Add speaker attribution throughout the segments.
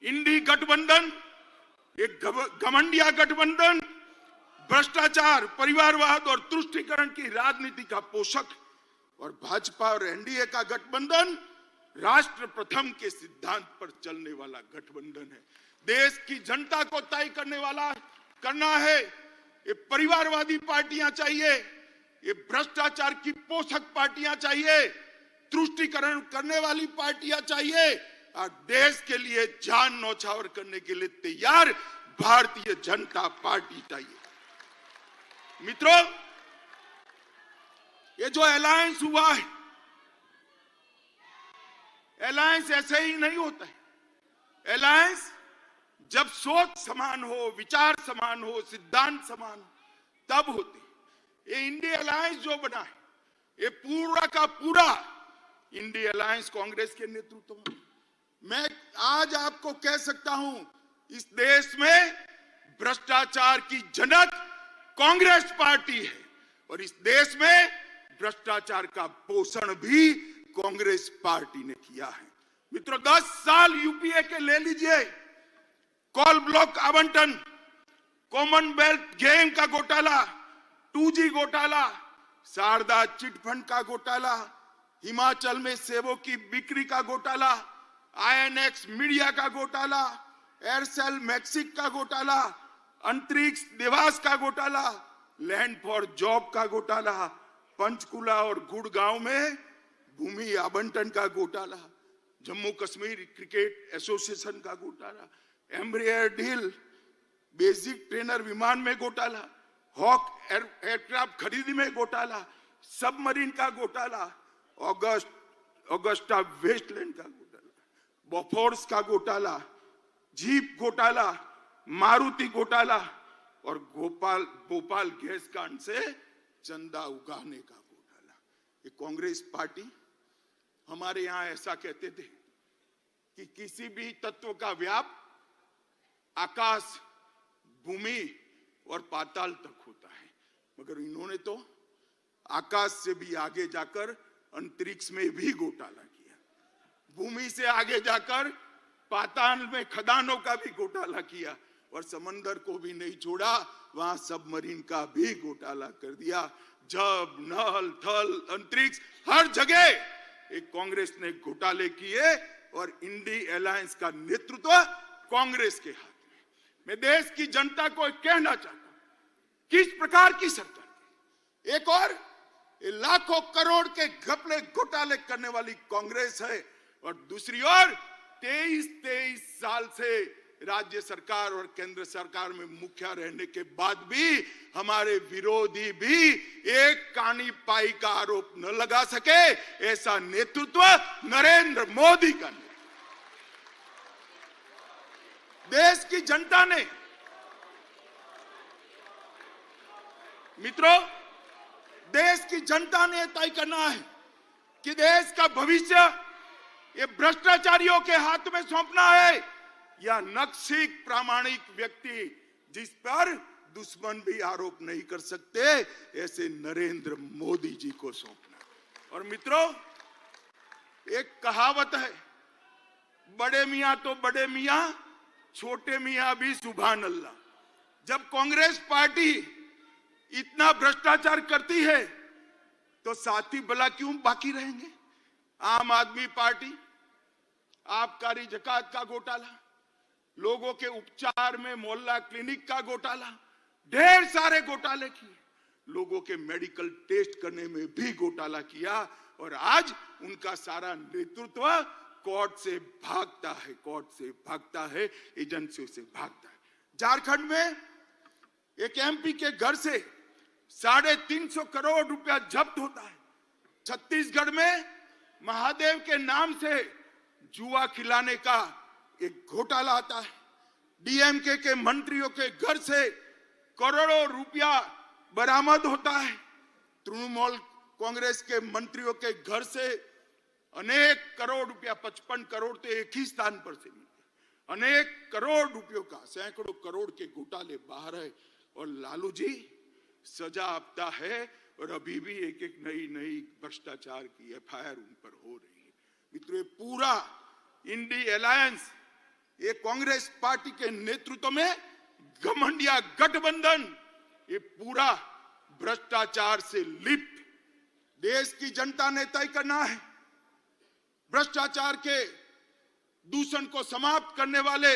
Speaker 1: इंडी गठबंधन एक घमंडिया गठबंधन भ्रष्टाचार, परिवारवाद और तुष्टीकरण की राजनीति का पोषक, और भाजपा और एनडीए का गठबंधन राष्ट्र प्रथम के सिद्धांत पर चलने वाला गठबंधन है। देश की जनता को तय करना है। ये परिवारवादी पार्टियां चाहिए, ये भ्रष्टाचार की पोषक पार्टियां चाहिए, तुष्टीकरण करने वाली पार्टियां चाहिए, और देश के लिए जान न्यौछावर करने के लिए तैयार भारतीय जनता पार्टी चाहिए। मित्रों, ये जो अलायंस हुआ है, अलायंस ऐसे ही नहीं होता है। अलायंस जब सोच समान हो, विचार समान हो, सिद्धांत समान हो, तब होते। ये इंडिया अलायंस जो बना है, ये पूरा का पूरा इंडिया अलायंस कांग्रेस के नेतृत्व में। मैं आज आपको कह सकता हूं, इस देश में भ्रष्टाचार की जनक कांग्रेस पार्टी है, और इस देश में भ्रष्टाचार का पोषण भी कांग्रेस पार्टी ने किया है। मित्रों, 10 साल यूपीए के ले लीजिए, कोल ब्लॉक आवंटन, कॉमनवेल्थ गेम का घोटाला, 2G घोटाला, शारदा चिटफंड का घोटाला, हिमाचल में सेबों की बिक्री का घोटाला, INX मीडिया का घोटाला, एयरसेल मैक्सिक का घोटाला, अंतरिक्ष देवास का घोटाला, लैंड फॉर जॉब का घोटाला, पंचकुला और गुड़गांव में भूमि आवंटन का घोटाला, जम्मू कश्मीर क्रिकेट एसोसिएशन का घोटाला, एम्ब्रियर डील, बेसिक ट्रेनर विमान में घोटाला, हॉक एयरक्राफ्ट खरीदी में घोटाला, सबमरीन का घोटाला, ऑगस्टा वेस्टलैंड का घोटाला, बोफोर्स का घोटाला, जीप घोटाला, मारुति घोटाला, और भोपाल गैस कांड से चंदा उगाने का घोटाला। ये कांग्रेस पार्टी, हमारे यहां ऐसा कहते थे कि किसी भी तत्व का व्याप आकाश, भूमि और पाताल तक होता है, मगर इन्होंने तो आकाश से भी आगे जाकर अंतरिक्ष में भी घोटाला किया, भूमि से आगे जाकर पाताल में खदानों का भी घोटाला किया, और समंदर को भी नहीं छोड़ा, वहां सबमरीन का भी घोटाला कर दिया। जब, नल, थल, अंतरिक्ष, हर जगह एक कांग्रेस ने घोटाले किए, और इंडी अलायंस का नेतृत्व कांग्रेस के हाथ में। मैं देश की जनता को कहना चाहता हूं, किस प्रकार की सरकार, एक और लाखों करोड़ के घपले घोटाले करने वाली कांग्रेस है, और दूसरी ओर 23 साल से राज्य सरकार और केंद्र सरकार में मुखिया रहने के बाद भी हमारे विरोधी भी एक कानी पाई का आरोप न लगा सके, ऐसा नेतृत्व नरेंद्र मोदी का। देश की जनता ने, मित्रों, देश की जनता ने तय करना है कि देश का भविष्य ये भ्रष्टाचारियों के हाथ में सौंपना है, या नक्सिक प्रामाणिक व्यक्ति जिस पर दुश्मन भी आरोप नहीं कर सकते, ऐसे नरेंद्र मोदी जी को सौंपना। और मित्रों, एक कहावत है, बड़े मियां तो बड़े मियां, छोटे मियां भी सुभान अल्लाह। जब कांग्रेस पार्टी इतना भ्रष्टाचार करती है, तो साथी भला क्यों बाकी रहेंगे? आम आदमी पार्टी, आबकारी जकात का घोटाला, लोगों के उपचार में मोहल्ला क्लिनिक का घोटाला, ढेर सारे घोटाले किए, लोगों के मेडिकल टेस्ट करने में भी घोटाला किया, और आज उनका सारा नेतृत्व कोर्ट से भागता है, कोर्ट से भागता है, एजेंसियों से भागता है। झारखंड में एक MP के घर से 350 करोड़ रुपया जब्त होता है। छत्तीसगढ़ में महादेव के नाम से जुआ खिलाने का एक घोटाला आता है। DMK के मंत्रियों के घर से करोड़ों रुपया बरामद होता है। तृणमूल कांग्रेस के मंत्रियों के घर से अनेक करोड़ रुपया, 55 करोड़ तो एक ही स्थान पर से मिलते, अनेक करोड़ रुपयों का, सैकड़ों करोड़ के घोटाले बाहर है, और लालू जी सजा आपता है, और अभी भी एक एक नई भ्रष्टाचार की FIR उन पर हो रही है। मित्रों, पूरा इंडी अलायंस ये कांग्रेस पार्टी के नेतृत्व में घमंडिया गठबंधन ये पूरा भ्रष्टाचार से लिप्त। देश की जनता ने तय करना है भ्रष्टाचार के दूषण को समाप्त करने वाले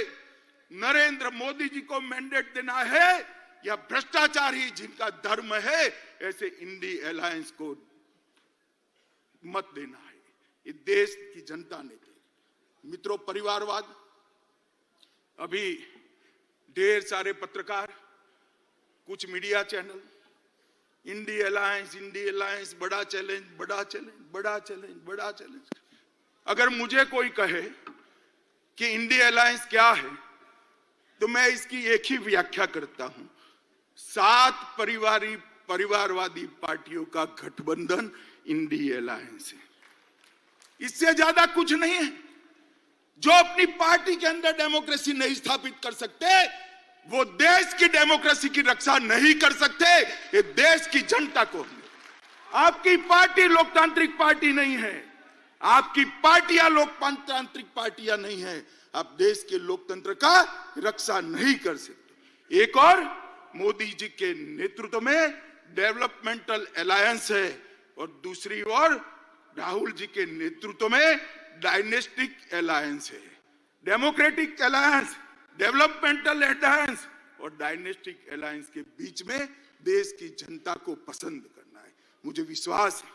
Speaker 1: नरेंद्र मोदी जी को मैंडेट देना है या भ्रष्टाचार ही जिनका धर्म है ऐसे इंडी अलायंस को मत देना है। ये देश की जनता ने दी। मित्रों, परिवारवाद, अभी ढेर सारे पत्रकार, कुछ मीडिया चैनल इंडी अलायंस बड़ा चैलेंज, बड़ा चैलेंज, बड़ा चैलेंज, बड़ा चैलेंज। अगर मुझे कोई कहे कि इंडी अलायंस क्या है तो मैं इसकी एक ही व्याख्या करता हूं, 7 परिवारवादी पार्टियों का गठबंधन इंडी अलायंस है। इससे ज्यादा कुछ नहीं है। जो अपनी पार्टी के अंदर डेमोक्रेसी नहीं स्थापित कर सकते वो देश की डेमोक्रेसी की रक्षा नहीं कर सकते। ये देश की जनता को, आपकी पार्टी लोकतांत्रिक पार्टी नहीं है, आपकी पार्टियां लोकतांत्रिक पार्टियां नहीं है, आप देश के लोकतंत्र का रक्षा नहीं कर सकते। एक और मोदी जी के नेतृत्व में डेवलपमेंटल अलायंस है और दूसरी ओर राहुल जी के नेतृत्व में डायनेस्टिक अलायंस है। डेमोक्रेटिक अलायंस, डेवलपमेंटल अलायंस और डायनेस्टिक अलायंस के बीच में देश की जनता को पसंद करना है। मुझे विश्वास है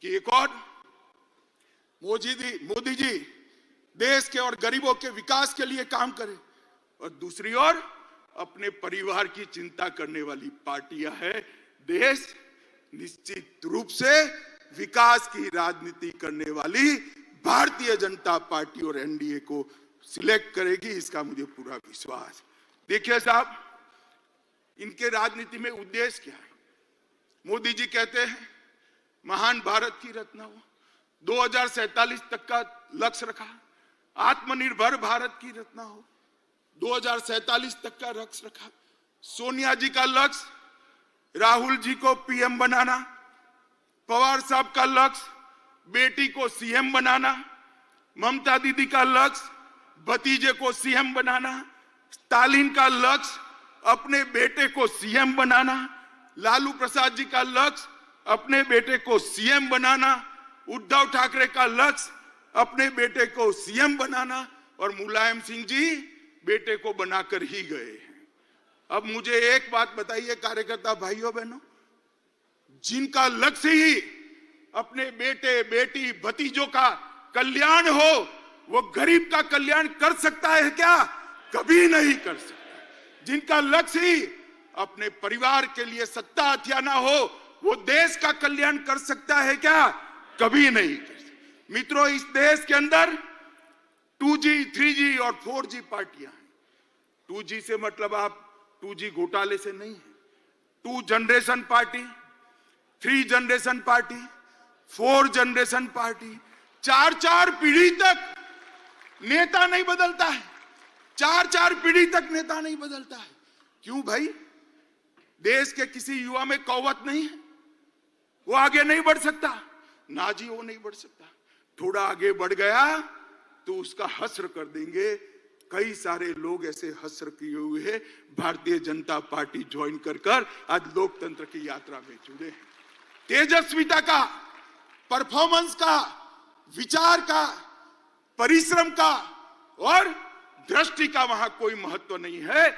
Speaker 1: कि एक और मोदी जी देश के और गरीबों के विकास के लिए काम करें और दूसरी ओर अपने परिवार की चिंता करने वाली पार्टियां है। देश निश्चित रूप से विकास की राजनीति करने वाली भारतीय जनता पार्टी और एनडीए को सिलेक्ट करेगी, इसका मुझे पूरा विश्वास। देखिए साहब, इनके राजनीति में उद्देश्य क्या है? मोदी जी कहते हैं महान भारत की रचना हो, 2047 तक का लक्ष्य रखा, आत्मनिर्भर भारत की रचना हो, 2047 तक का लक्ष्य रखा। सोनिया जी का लक्ष्य राहुल जी को पीएम बनाना, पवार साहब का लक्ष्य बेटी को सीएम बनाना, ममता दीदी का लक्ष्य भतीजे को सीएम बनाना, स्टालिन का लक्ष्य अपने बेटे को सीएम बनाना, लालू प्रसाद जी का लक्ष्य अपने बेटे को सीएम बनाना, उद्धव ठाकरे का लक्ष्य अपने बेटे को सीएम बनाना और मुलायम सिंह जी बेटे को बनाकर ही गए हैं। अब मुझे एक बात बताइए कार्यकर्ता भाइयों बहनों, जिनका लक्ष्य ही अपने बेटे बेटी भतीजों का कल्याण हो, वो गरीब का कल्याण कर सकता है क्या? कभी नहीं कर सकता। जिनका लक्ष्य ही अपने परिवार के लिए सत्ता हथियाना हो, वो देश का कल्याण कर सकता है क्या? कभी नहीं कर सकता। मित्रों, इस देश के अंदर 2G, 3G और 4G पार्टियां हैं। 2G से मतलब आप 2G घोटाले से नहीं है। 2 generation party, 3 generation party, 4 generation party, 4 पीढ़ी तक नेता नहीं बदलता है। 4 पीढ़ी तक नेता नहीं बदलता है। क्यों भाई? देश के किसी युवा में कौवत नहीं है, वो आगे नहीं बढ़ सकता? ना जी, वो नहीं बढ़ सकता। थोड़ा आगे बढ़ गया तो उसका हस्र कर देंगे। कई सारे लोग ऐसे हस्र किए हुए हैं, भारतीय जनता पार्टी ज्वाइन कर आज लोकतंत्र की यात्रा में जुड़े हैं। तेजस्विता का, परफॉर्मेंस का, विचार का, परिश्रम का और दृष्टि का वहां कोई महत्व नहीं है।